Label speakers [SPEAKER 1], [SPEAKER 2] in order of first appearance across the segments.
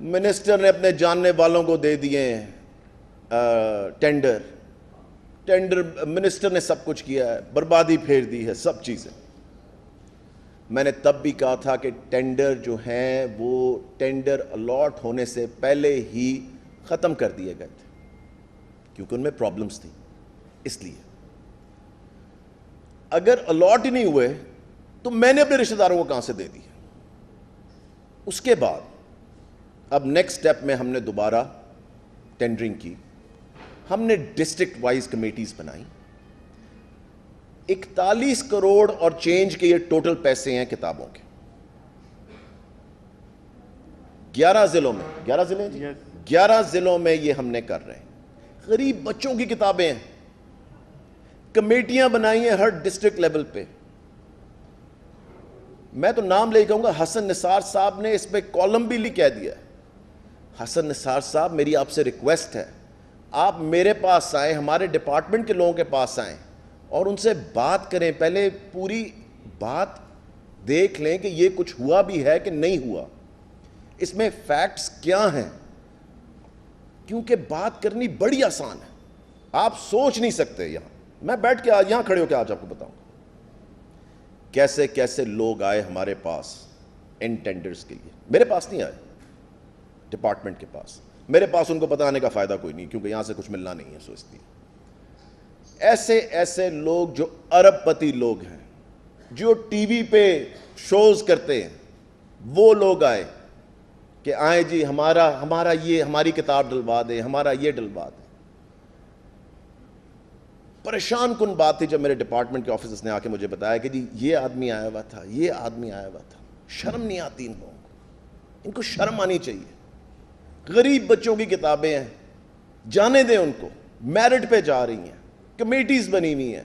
[SPEAKER 1] Minister نے اپنے جاننے والوں کو دے دیے ٹینڈر منسٹر نے سب کچھ کیا ہے, بربادی پھیر دی ہے سب چیزیں. میں نے تب بھی کہا تھا کہ ٹینڈر جو ہیں وہ ٹینڈر الاٹ ہونے سے پہلے ہی ختم کر دیے گئے تھے کیونکہ ان میں پرابلمز تھی. اس لیے اگر الاٹ ہی نہیں ہوئے تو میں نے اپنے رشتہ داروں کو کہاں سے دے دی. اس کے بعد اب نیکسٹ سٹیپ میں ہم نے دوبارہ ٹینڈرنگ کی. ہم نے ڈسٹرکٹ وائز کمیٹیز بنائی. 41 کروڑ اور چینج کے یہ ٹوٹل پیسے ہیں کتابوں کے. 11 ضلعوں میں 11 ضلعوں میں یہ ہم نے کر رہے ہیں. غریب بچوں کی کتابیں ہیں. کمیٹیاں بنائی ہیں ہر ڈسٹرکٹ لیول پہ. میں تو نام لے کہوں گا, حسن نثار صاحب نے اس پہ کالم بھی کہہ دیا. حسن نثار صاحب, میری آپ سے ریکویسٹ ہے, آپ میرے پاس آئیں, ہمارے ڈپارٹمنٹ کے لوگوں کے پاس آئیں اور ان سے بات کریں. پہلے پوری بات دیکھ لیں کہ یہ کچھ ہوا بھی ہے کہ نہیں ہوا, اس میں فیکٹس کیا ہیں. کیونکہ بات کرنی بڑی آسان ہے, آپ سوچ نہیں سکتے. یہاں میں بیٹھ کے یہاں کھڑے ہو کے آج آپ کو بتاؤں کیسے کیسے لوگ آئے ہمارے پاس ان ٹینڈرز کے لیے. میرے پاس نہیں آئے, ڈپارٹمنٹ کے پاس. میرے پاس ان کو بتانے کا فائدہ کوئی نہیں کیونکہ یہاں سے کچھ ملنا نہیں ہے. سوچتی ایسے لوگ جو ارب پتی لوگ ہیں, جو ٹی وی پہ شوز کرتے ہیں, وہ لوگ آئے کہ آئیں جی ہمارا یہ ہماری کتاب ڈلوا دیں, ہمارا یہ ڈلوا دیں. پریشان کن بات تھی جب میرے ڈپارٹمنٹ کے آفیسرز نے آ کے مجھے بتایا کہ جی یہ آدمی آیا ہوا تھا, یہ آدمی آیا ہوا تھا. شرم نہیں آتی ان لوگوں کو, ان کو شرم آنی چاہیے. غریب بچوں کی کتابیں ہیں, جانے دیں ان کو. میرٹ پہ جا رہی ہیں, کمیٹیز بنی ہوئی ہیں.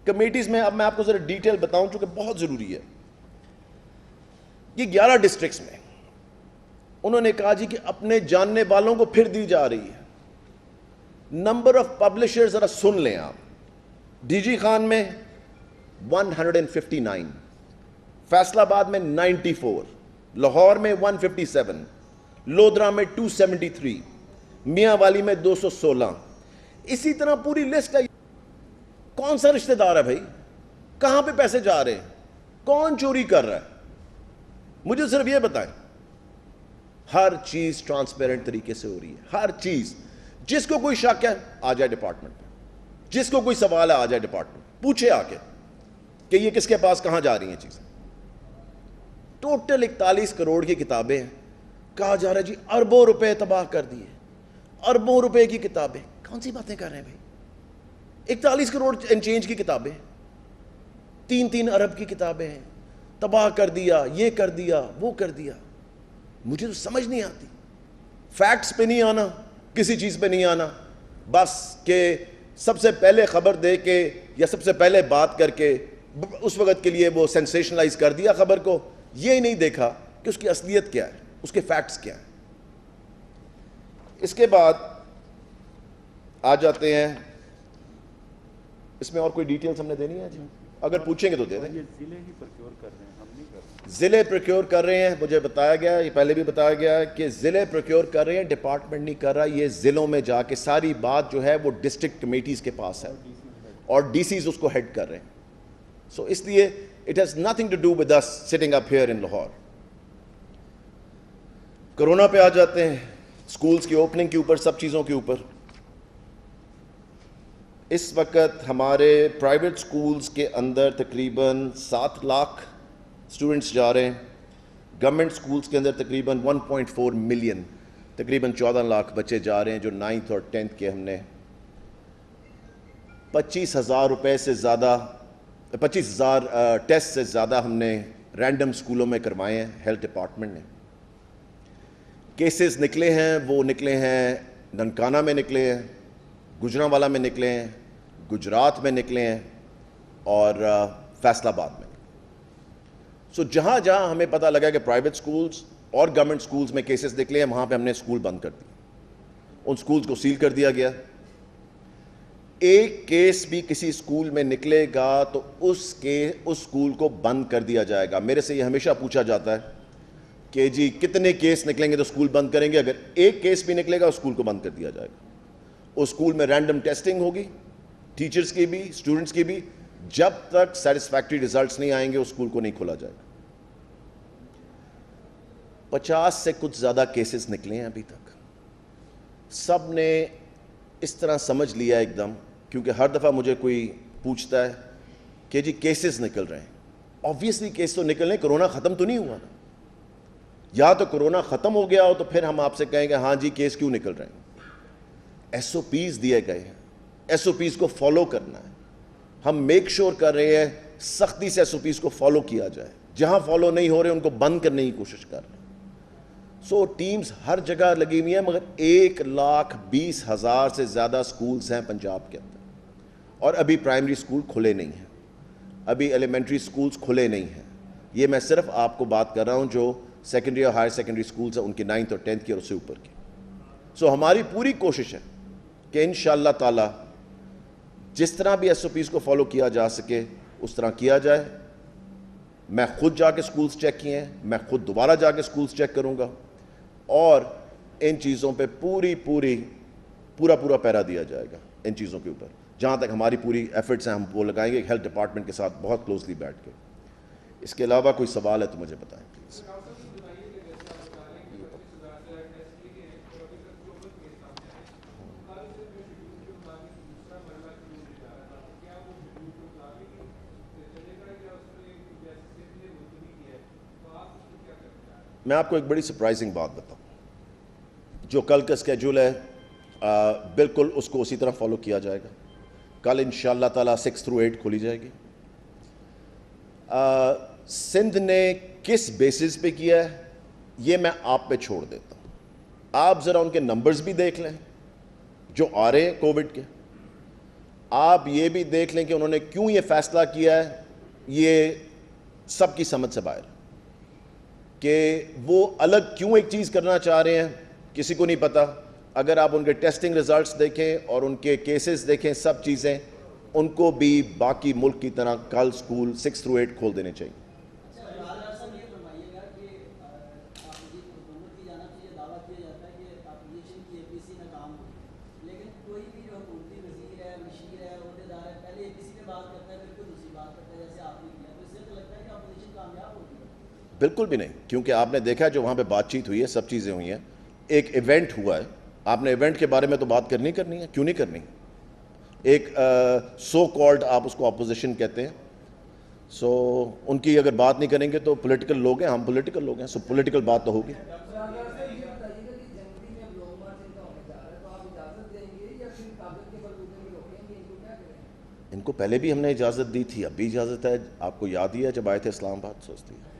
[SPEAKER 1] کمیٹیز میں اب میں آپ کو ذرا ڈیٹیل بتاؤں چونکہ بہت ضروری ہے. یہ 11 ڈسٹرکٹس میں انہوں نے کہا جی کہ اپنے جاننے والوں کو پھر دی جا رہی ہے. نمبر آف پبلشر ذرا سن لیں آپ. ڈی جی خان میں 159, فیصل آباد میں 94, لاہور میں 157, لودھرا میں 273, میاں والی میں 216. اسی طرح پوری لسٹ ہے. کون سا رشتہ دار ہے بھائی, کہاں پہ پیسے جا رہے ہیں, کون چوری کر رہا ہے, مجھے صرف یہ بتائیں. ہر چیز ٹرانسپیرنٹ طریقے سے ہو رہی ہے, ہر چیز. جس کو کوئی شک ہے آ جائے ڈپارٹمنٹ میں, جس کو کوئی سوال ہے آ جائے ڈپارٹمنٹ, پوچھے آ کے کہ یہ کس کے پاس کہاں جا رہی ہیں چیزیں. ٹوٹل 41 کروڑ کی کتابیں ہیں. کہا جا رہا ہے جی اربوں روپے تباہ کر دیے, اربوں روپے کی کتابیں. کون سی باتیں کر رہے ہیں بھائی. 41 کروڑ چینج کی کتابیں, 3 ارب کی کتابیں ہیں. تباہ کر دیا, یہ کر دیا, وہ کر دیا. مجھے تو سمجھ نہیں آتی. فیکٹس پہ نہیں آنا, کسی چیز پہ نہیں آنا, بس کہ سب سے پہلے خبر دے کے یا سب سے پہلے بات کر کے اس وقت کے لیے وہ سینسیشنلائز کر دیا خبر کو. یہ نہیں دیکھا کہ اس کی اصلیت کیا ہے, اس کے فیکٹس کیا ہیں. اس کے بعد آ جاتے ہیں, اس میں اور کوئی ڈیٹیلز ہم نے دینی ہے جی, اگر پوچھیں گے تو دے دیں. ضلع پروکیور کر رہے ہیں, مجھے بتایا گیا, یہ پہلے بھی بتایا گیا ہے کہ ضلع پروکیور کر رہے ہیں, ڈپارٹمنٹ نہیں کر رہا. یہ ضلعوں میں جا کے ساری بات جو ہے وہ ڈسٹرکٹ کمیٹیز کے پاس ہے اور ڈی سیز اس کو ہیڈ کر رہے ہیں. سو اس لیے it has nothing to do with us sitting up here in Lahore. Corona پہ آ جاتے ہیں, سکولز کی اوپننگ کے اوپر, سب چیزوں کے اوپر. اس وقت ہمارے پرائیویٹ سکولز کے اندر تقریباً 7 لاکھ اسٹوڈنٹس جا رہے ہیں. گورنمنٹ سکولز کے اندر تقریباً 1.4 ملین, تقریباً 14 لاکھ بچے جا رہے ہیں جو 9th اور 10th کے. ہم نے 25,000 روپے سے زیادہ 25,000 ٹیسٹ سے زیادہ ہم نے رینڈم سکولوں میں کروائے ہیں ہیلتھ ڈپارٹمنٹ نے. کیسز نکلے ہیں, وہ نکلے ہیں ننکانہ میں نکلے ہیں, گجرانوالہ میں نکلے ہیں, گجرات میں نکلے ہیں اور فیصل آباد میں. سو جہاں جہاں ہمیں پتہ لگا کہ پرائیویٹ سکولز اور گورنمنٹ سکولز میں کیسز نکلے ہیں, وہاں پہ ہم نے سکول بند کر دی. ان سکولز کو سیل کر دیا گیا. ایک کیس بھی کسی اسکول میں نکلے گا تو اس سکول کو بند کر دیا جائے گا. میرے سے یہ ہمیشہ پوچھا جاتا ہے کہ جی کتنے کیس نکلیں گے تو اسکول بند کریں گے. اگر ایک کیس بھی نکلے گا اسکول کو بند کر دیا جائے گا. اس اسکول میں رینڈم ٹیسٹنگ ہوگی, ٹیچرز کی بھی اسٹوڈنٹس کی بھی. جب تک سیٹسفیکٹری ریزلٹس نہیں آئیں گے اس اسکول کو نہیں کھولا جائے گا. 50 سے کچھ زیادہ کیسز نکلے ہیں ابھی تک. سب نے اس طرح سمجھ لیا ایک دم, کیونکہ ہر دفعہ مجھے کوئی پوچھتا ہے کہ جی کیسز نکل رہے ہیں. آبویسلی کیس تو نکل رہے ہیں, کرونا ختم تو نہیں ہوا نا. یا تو کرونا ختم ہو گیا ہو تو پھر ہم آپ سے کہیں گے ہاں جی کیس کیوں نکل رہے ہیں. ایس او پیز دیے گئے ہیں, ایس او پیز کو فالو کرنا ہے. ہم میک شور کر رہے ہیں سختی سے ایس او پیز کو فالو کیا جائے. جہاں فالو نہیں ہو رہے ان کو بند کرنے کی کوشش کر رہے ہیں. سو ٹیمز ہر جگہ لگی ہوئی ہیں, مگر 1,20,000 سے زیادہ سکولز ہیں پنجاب کے اندر, اور ابھی پرائمری سکول کھلے نہیں ہیں, ابھی ایلیمنٹری سکولز کھلے نہیں ہیں. یہ میں صرف آپ کو بات کر رہا ہوں جو سیکنڈری اور ہائر سیکنڈری سکولز ہیں ان کی 9th اور 10th کی اور اس سے اوپر کی. سو ہماری پوری کوشش ہے کہ انشاءاللہ تعالی جس طرح بھی ایس او پیز کو فالو کیا جا سکے اس طرح کیا جائے. میں خود جا کے سکولز چیک کیے ہیں, میں خود دوبارہ جا کے سکولز چیک کروں گا, اور ان چیزوں پہ پورا پیرا دیا جائے گا. ان چیزوں کے اوپر جہاں تک ہماری پوری ایفرٹس ہیں ہم وہ لگائیں گے ہیلتھ ڈپارٹمنٹ کے ساتھ بہت کلوزلی بیٹھ کے. اس کے علاوہ کوئی سوال ہے تو مجھے بتائیں پلیز. میں آپ کو ایک بڑی سرپرائزنگ بات بتاؤں. جو کل کا اسکیجول ہے بالکل اس کو اسی طرح فالو کیا جائے گا. کل انشاءاللہ تعالیٰ 6 through 8 کھولی جائے گی. سندھ نے کس بیسس پہ کیا ہے یہ میں آپ پہ چھوڑ دیتا ہوں. آپ ذرا ان کے نمبرز بھی دیکھ لیں جو آ رہے ہیں کووڈ کے. آپ یہ بھی دیکھ لیں کہ انہوں نے کیوں یہ فیصلہ کیا ہے. یہ سب کی سمجھ سے باہر کہ وہ الگ کیوں ایک چیز کرنا چاہ رہے ہیں کسی کو نہیں پتا. اگر آپ ان کے ٹیسٹنگ ریزلٹس دیکھیں اور ان کے کیسز دیکھیں سب چیزیں, ان کو بھی باقی ملک کی طرح کل سکول 6 through 8 کھول دینے چاہیے. بالکل بھی نہیں, کیونکہ آپ نے دیکھا جو وہاں پہ بات چیت ہوئی ہے سب چیزیں ہوئی ہیں. ایک ایونٹ ہوا ہے, آپ نے ایونٹ کے بارے میں تو بات کرنی ہے, کیوں نہیں کرنی. ایک سو کالڈ آپ اس کو اپوزیشن کہتے ہیں, سو ان کی اگر بات نہیں کریں گے تو پولیٹیکل لوگ ہیں, ہم پولیٹیکل لوگ ہیں, سو پولیٹیکل بات تو ہوگی. ان کو پہلے بھی ہم نے اجازت دی تھی, اب بھی اجازت ہے. آپ کو یاد ہی ہے جب آئے تھے اسلام آباد سوچتی ہے.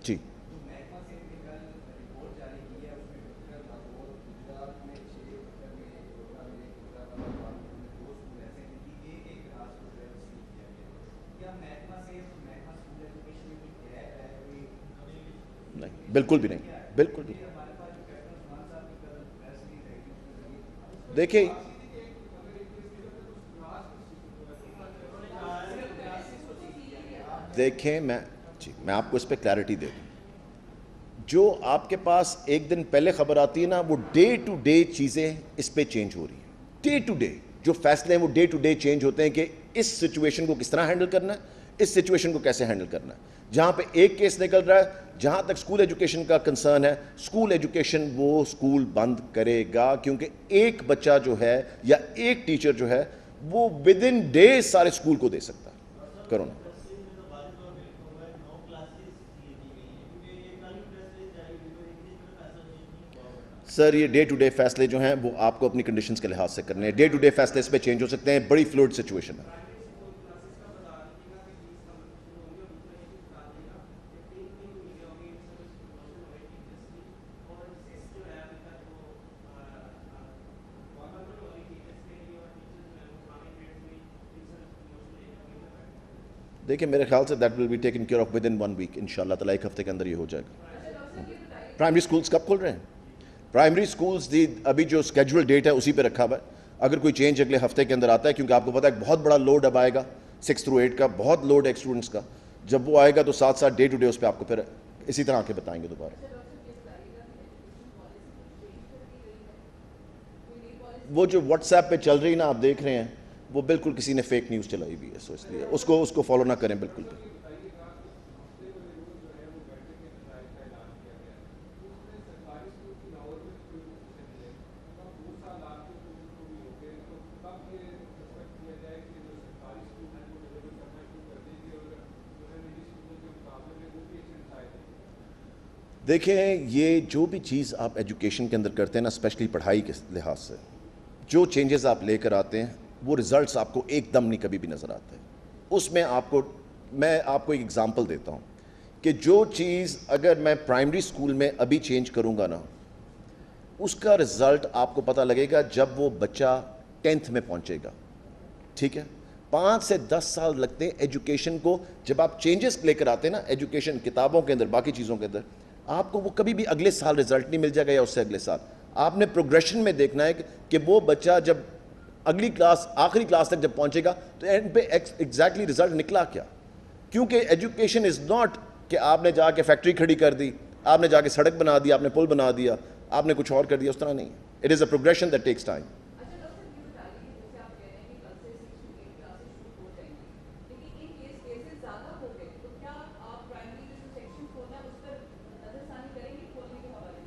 [SPEAKER 1] جی نہیں, بالکل بھی نہیں, بالکل بھی نہیں. دیکھیں میں آپ کو اس پہ کلیئرٹی دے دوں. جو آپ کے پاس ایک دن پہلے خبر آتی ہے نا, وہ ڈے ٹو ڈے چیزیں اس پہ چینج ہو رہی ہیں. ڈے ٹو ڈے جو فیصلے ہیں وہ ڈے ٹو ڈے چینج ہوتے ہیں کہ اس سچویشن کو کس طرح ہینڈل کرنا ہے, اس سچویشن کو کیسے ہینڈل کرنا ہے. جہاں پہ ایک کیس نکل رہا ہے, جہاں تک اسکول ایجوکیشن کا کنسرن ہے, اسکول ایجوکیشن وہ اسکول بند کرے گا, کیونکہ ایک بچہ جو ہے یا ایک ٹیچر جو ہے وہ ود ان ڈیز سارے اسکول کو دے سکتا ہے کرونا. سر یہ ڈے ٹو ڈے فیصلے جو ہیں وہ آپ کو اپنی کنڈیشنز کے لحاظ سے کرنے ہیں. ڈے ٹو ڈے فیصلے اس پہ چینج ہو سکتے ہیں, بڑی فلوئڈ سچویشن ہے. دیکھیں میرے خیال سے that will be taken care of with in 1 week انشاءاللہ تعالیٰ. 1 ہفتے کے اندر یہ ہو جائے گا. پرائمری سکولز کب کھل رہے ہیں؟ پرائمری سکولز ابھی جو اسکیجول ڈیٹ ہے اسی پہ رکھا ہوا ہے. اگر کوئی چینج اگلے ہفتے کے اندر آتا ہے, کیونکہ آپ کو پتہ ہے ایک بہت بڑا لوڈ اب آئے گا 6 through 8 کا بہت لوڈ ہے اسٹوڈنٹس کا. جب وہ آئے گا تو ساتھ ساتھ ڈے ٹو ڈے اس پہ آپ کو پھر اسی طرح کے بتائیں گے دوبارہ. وہ جو واٹس ایپ پہ چل رہی نا آپ دیکھ رہے ہیں وہ بالکل کسی نے فیک نیوز چلائی ہوئی ہے, سو اس لیے اس کو فالو نہ کریں بالکل بھی. دیکھیں یہ جو بھی چیز آپ ایجوکیشن کے اندر کرتے ہیں نا, اسپیشلی پڑھائی کے لحاظ سے جو چینجز آپ لے کر آتے ہیں وہ رزلٹس آپ کو ایک دم نہیں کبھی بھی نظر آتے. اس میں میں آپ کو ایک ایگزامپل دیتا ہوں کہ جو چیز اگر میں پرائمری اسکول میں ابھی چینج کروں گا نا, اس کا رزلٹ آپ کو پتہ لگے گا جب وہ بچہ 10th میں پہنچے گا. ٹھیک ہے, 5 سے 10 سال لگتے ہیں ایجوکیشن کو. جب آپ چینجز لے کر آتے ہیں نا ایجوکیشن کتابوں کے اندر باقی چیزوں کے اندر, آپ کو وہ کبھی بھی اگلے سال رزلٹ نہیں مل جائے گا یا اس سے اگلے سال. آپ نے پروگریشن میں دیکھنا ہے کہ وہ بچہ جب اگلی کلاس آخری کلاس تک جب پہنچے گا تو اینڈ پہ ایگزیکٹلی رزلٹ نکلا کیا. کیونکہ ایجوکیشن از ناٹ کہ آپ نے جا کے فیکٹری کھڑی کر دی, آپ نے جا کے سڑک بنا دی, آپ نے پل بنا دیا, آپ نے کچھ اور کر دیا, اس طرح نہیں. It is a progression that takes time.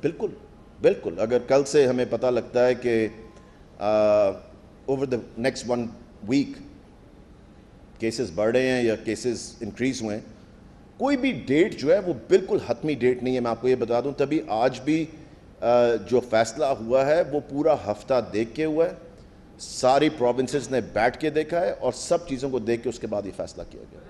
[SPEAKER 1] بالکل بالکل, اگر کل سے ہمیں پتہ لگتا ہے کہ over the next 1 week cases بڑھ رہے ہیں یا کیسز انکریز ہوئے ہیں, کوئی بھی ڈیٹ جو ہے وہ بالکل حتمی ڈیٹ نہیں ہے. میں آپ کو یہ بتا دوں تبھی آج بھی جو فیصلہ ہوا ہے وہ پورا ہفتہ دیکھ کے ہوا ہے, ساری پروونسز نے بیٹھ کے دیکھا ہے اور سب چیزوں کو دیکھ کے اس کے بعد یہ فیصلہ کیا گیا.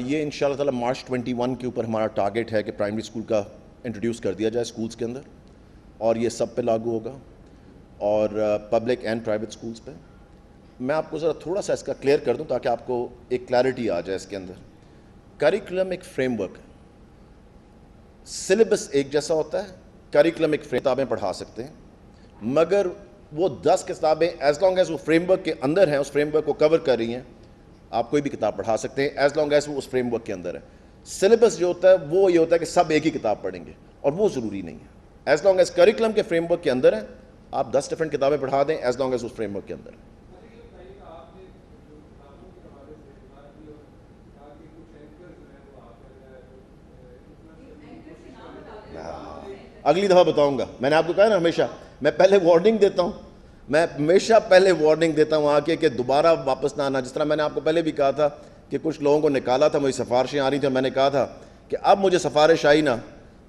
[SPEAKER 1] یہ ان شاء اللہ تعالیٰ مارچ 21 کے اوپر ہمارا ٹارگیٹ ہے کہ پرائمری اسکول کا انٹروڈیوس کر دیا جائے اسکولس کے اندر, اور یہ سب پہ لاگو ہوگا اور پبلک اینڈ پرائیویٹ اسکولس پہ. میں آپ کو ذرا تھوڑا سا اس کا کلیئر کر دوں تاکہ آپ کو ایک کلیئرٹی آ جائے اس کے اندر. کریکولم ایک فریم ورک ہے, سلیبس ایک جیسا ہوتا ہے. کریکولم ایک کتابیں پڑھا سکتے ہیں, مگر وہ 10 کتابیں ایز لانگ ایز وہ فریم ورک کے اندر ہیں, اس فریم ورک کو کور کر رہی ہیں, آپ کوئی بھی کتاب پڑھا سکتے ہیں ایز لانگ ایز وہ اس فریم ورک کے اندر ہے. سلیبس جو ہوتا ہے وہ یہ ہوتا ہے کہ سب ایک ہی کتاب پڑھیں گے, اور وہ ضروری نہیں ہے. ایز لانگ ایز کریکولم کے فریم ورک کے اندر ہے, آپ 10 ڈفرینٹ کتابیں پڑھا دیں ایز لانگ ایز اس فریم ورک کے اندر ہے. اگلی دفعہ بتاؤں گا. میں نے آپ کو کہا نا ہمیشہ میں پہلے وارننگ دیتا ہوں, میں ہمیشہ پہلے وارننگ دیتا ہوں آ کے کہ دوبارہ واپس نہ آنا. جس طرح میں نے آپ کو پہلے بھی کہا تھا کہ کچھ لوگوں کو نکالا تھا, مجھے سفارشیں آ رہی تھیں, میں نے کہا تھا کہ اب مجھے سفارش آئی نا,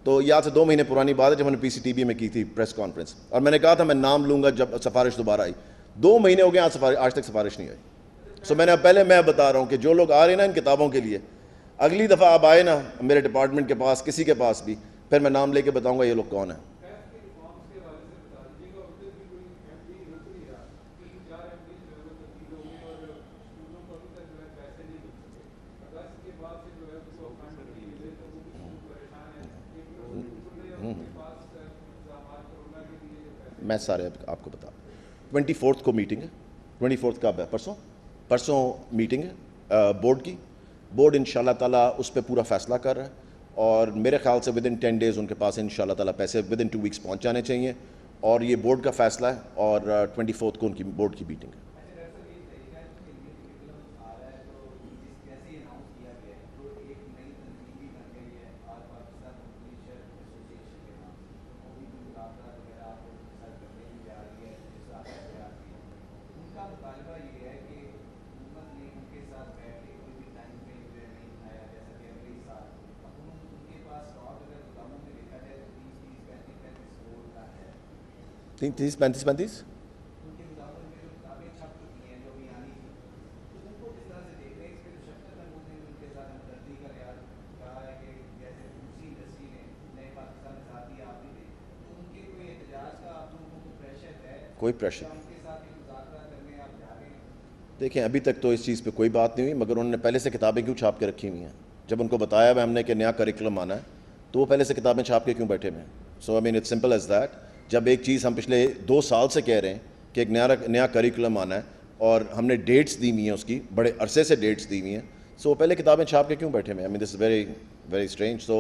[SPEAKER 1] تو یہ آج سے 2 مہینے پرانی بات ہے جب میں نے پی سی ٹی وی میں کی تھی پریس کانفرنس, اور میں نے کہا تھا میں نام لوں گا جب سفارش دوبارہ آئی. 2 مہینے ہو گئے آج تک سفارش نہیں آئی. سو میں نے پہلے میں بتا رہا ہوں کہ جو لوگ آ رہے ہیں نا ان کتابوں کے لیے, اگلی دفعہ آپ آئے نا میرے ڈپارٹمنٹ کے پاس کسی کے پاس بھی, پھر میں نام لے کے بتاؤں گا یہ لوگ کون ہیں. میں سارے آپ کو بتا 24 کو میٹنگ ہے. 24 کا ہے پرسوں میٹنگ ہے بورڈ کی. بورڈ ان شاء اللہ تعالیٰ اس پہ پورا فیصلہ کر رہا ہے, اور میرے خیال سے ود ان 10 days ان کے پاس ان شاء اللہ تعالیٰ پیسے ود ان 2 weeks پہنچ جانے چاہیے, اور یہ بورڈ کا فیصلہ ہے, اور 24 کو ان کی بورڈ کی میٹنگ ہے. تیس 35 کوئی پریشر نہیں. دیکھیں ابھی تک تو اس چیز پہ کوئی بات نہیں ہوئی, مگر انہوں نے پہلے سے کتابیں کیوں چھاپ کے رکھی ہوئی ہیں؟ جب ان کو بتایا ہوا ہم نے کہ نیا کریکولم آنا ہے تو وہ پہلے سے کتابیں چھاپ کے کیوں بیٹھے ہوئے ہیں؟ So I mean it's simple as that. جب ایک چیز ہم پچھلے 2 سال سے کہہ رہے ہیں کہ ایک نیا کریکولم آنا ہے اور ہم نے ڈیٹس دی ہوئی ہیں, اس کی بڑے عرصے سے ڈیٹس دی ہوئی ہیں, سو وہ پہلے کتابیں چھاپ کے کیوں بیٹھے ہوئے ہیں؟ I mean this is very very strange. So